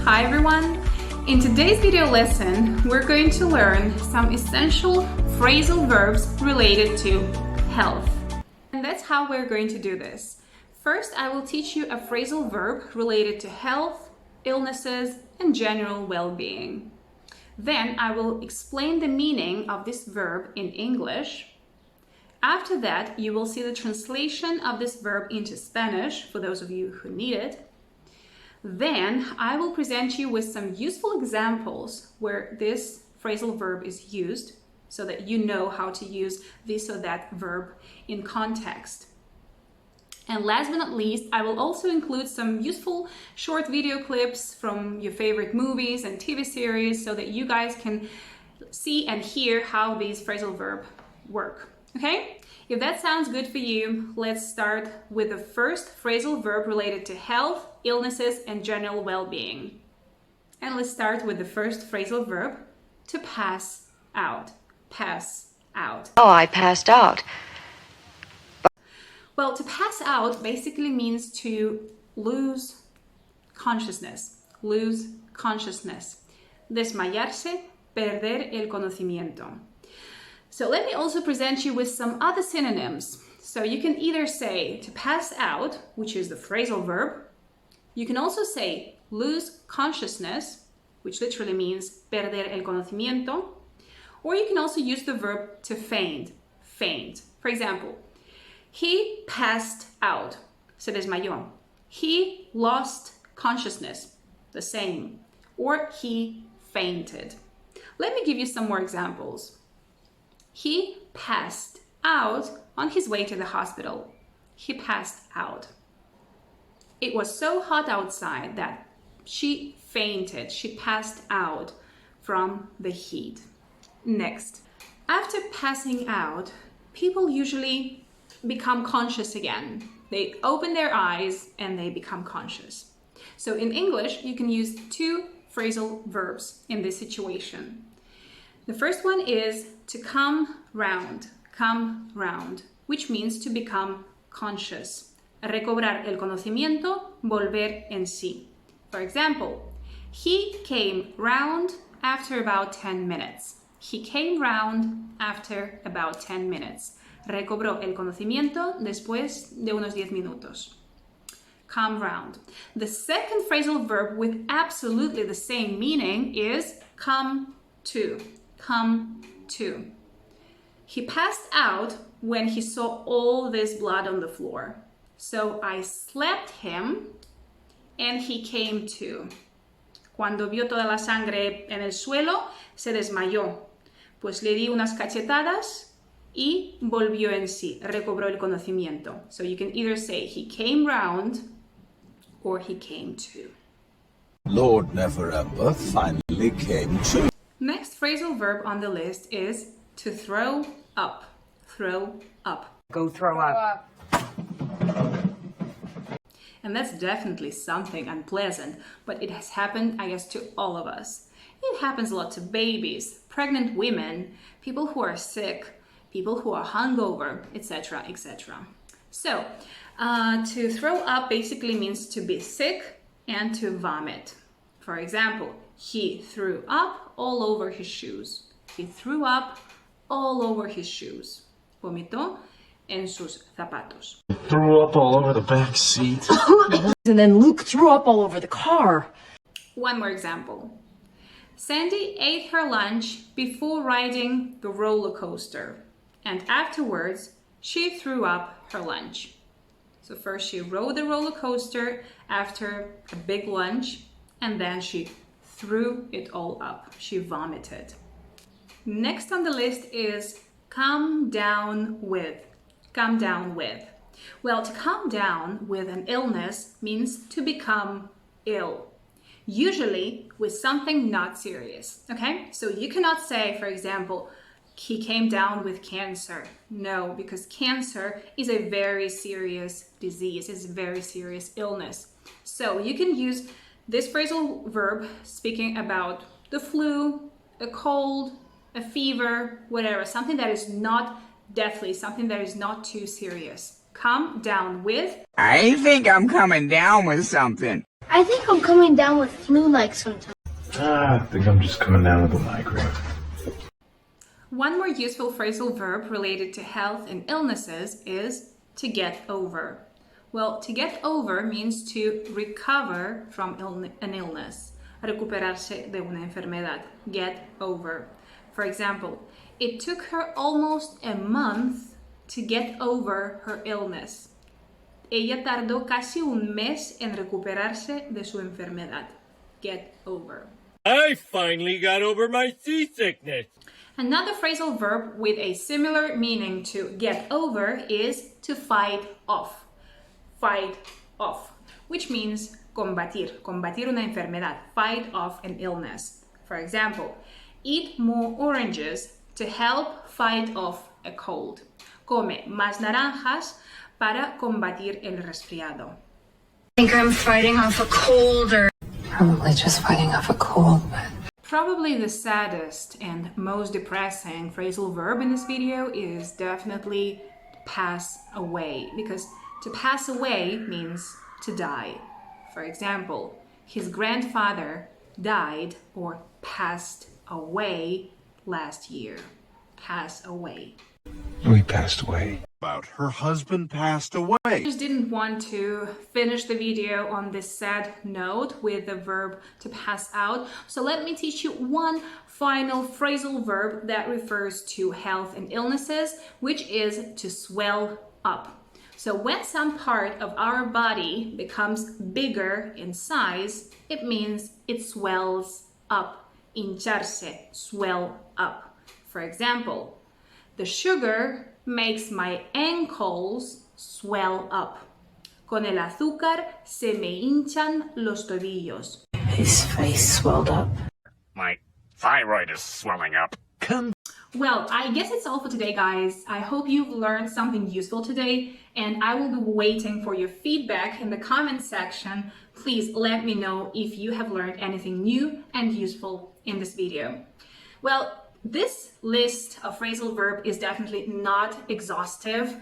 Hi everyone! In today's video lesson, we're going to learn some essential phrasal verbs related to health. And that's how we're going to do this. First, I will teach you a phrasal verb related to health, illnesses, and general well-being. Then I will explain the meaning of this verb in English. After that, you will see the translation of this verb into Spanish for those of you who need it. Then I will present you with some useful examples where this phrasal verb is used so that you know how to use this or that verb in context. And last but not least, I will also include some useful short video clips from your favorite movies and TV series so that you guys can see and hear how these phrasal verbs work. Okay? If that sounds good for you, let's start with the first phrasal verb related to health, illnesses, and general well-being. And let's start with the first phrasal verb, to pass out. Pass out. Oh, I passed out. Well, to pass out basically means to lose consciousness. Lose consciousness. Desmayarse, perder el conocimiento. So let me also present you with some other synonyms. So you can either say to pass out, which is the phrasal verb. You can also say lose consciousness, which literally means perder el conocimiento. Or you can also use the verb to faint, faint. For example, he passed out, se desmayó. He lost consciousness, the same. Or he fainted. Let me give you some more examples. He passed out on his way to the hospital. He passed out. It was so hot outside that she fainted. She passed out from the heat. Next, after passing out, people usually become conscious again. They open their eyes and they become conscious. So in English, you can use two phrasal verbs in this situation. The first one is to come round, which means to become conscious. Recobrar el conocimiento, volver en sí. For example, he came round after about 10 minutes. He came round after about 10 minutes. Recobró el conocimiento después de unos 10 minutos. Come round. The second phrasal verb with absolutely the same meaning is come to. Come to. He passed out when he saw all this blood on the floor. So I slapped him and he came to. Cuando vio toda la sangre en el suelo, se desmayó. Pues le di unas cachetadas y volvió en sí. Recobró el conocimiento. So you can either say he came round or he came to. Lord Never Ember finally came to. Next phrasal verb on the list is to throw up. Throw up. Go throw up. And that's definitely something unpleasant, but it has happened, I guess, to all of us. It happens a lot to babies, pregnant women, people who are sick, people who are hungover, etc., etc. So, to throw up basically means to be sick and to vomit. For example, he threw up all over his shoes. He threw up all over his shoes. Vomitó en sus zapatos. Threw up all over the back seat. And then Luke threw up all over the car. One more example. Sandy ate her lunch before riding the roller coaster. And afterwards, she threw up her lunch. So first she rode the roller coaster after a big lunch, and then she threw it all up. She vomited. Next on the list is come down with. Come down with. Well, to come down with an illness means to become ill. Usually with something not serious, okay? So you cannot say, for example, he came down with cancer. No, because cancer is a very serious disease, it's a very serious illness. So you can use this phrasal verb speaking about the flu, a cold, a fever, whatever, something that is not deathly, something that is not too serious. come down with. I think I'm coming down with something. I think I'm coming down with flu-like sometimes. I think I'm just coming down with a migraine. One more useful phrasal verb related to health and illnesses is to get over. Well, to get over means to recover from an illness. Recuperarse de una enfermedad. Get over. For example, it took her almost a month to get over her illness. Ella tardó casi un mes en recuperarse de su enfermedad. Get over. I finally got over my seasickness. Another phrasal verb with a similar meaning to get over is to fight off. Fight off, which means combatir una enfermedad, fight off an illness. For example, eat more oranges to help fight off a cold. Come más naranjas para combatir el resfriado. I think I'm fighting off a cold or probably just fighting off a cold, but Probably the saddest and most depressing phrasal verb in this video is definitely pass away, because to pass away means to die. For example, his grandfather died or passed away last year. Pass away. We passed away. About her husband passed away. I just didn't want to finish the video on this sad note with the verb to pass out. So let me teach you one final phrasal verb that refers to health and illnesses, which is to swell up. So when some part of our body becomes bigger in size, it means it swells up. Hincharse, swell up. For example, the sugar makes my ankles swell up. Con el azúcar se me hinchan los tobillos. his face swelled up. My thyroid is swelling up. Well, I guess it's all for today, guys. I hope you've learned something useful today, and I will be waiting for your feedback in the comment section. Please let me know if you have learned anything new and useful in this video. Well, this list of phrasal verb is definitely not exhaustive.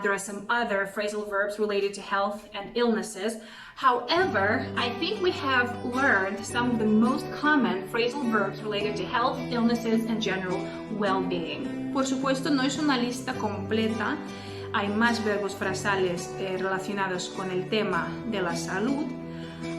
There are some other phrasal verbs related to health and illnesses. However, I think we have learned some of the most common phrasal verbs related to health, illnesses, and general well-being. Por supuesto, no es una lista completa. Hay más verbos frasales relacionados con el tema de la salud,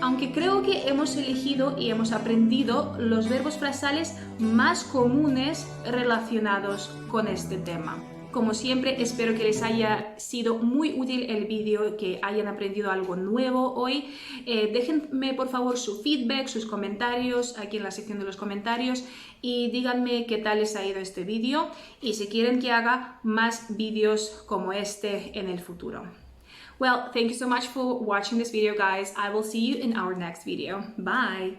aunque creo que hemos elegido y hemos aprendido los verbos frasales más comunes relacionados con este tema. Como siempre, espero que les haya sido muy útil el vídeo, que hayan aprendido algo nuevo hoy. Déjenme por favor su feedback, sus comentarios aquí en la sección de los comentarios y díganme qué tal les ha ido este vídeo y si quieren que haga más vídeos como este en el futuro. Well, thank you so much for watching this video, guys. I will see you in our next video. Bye!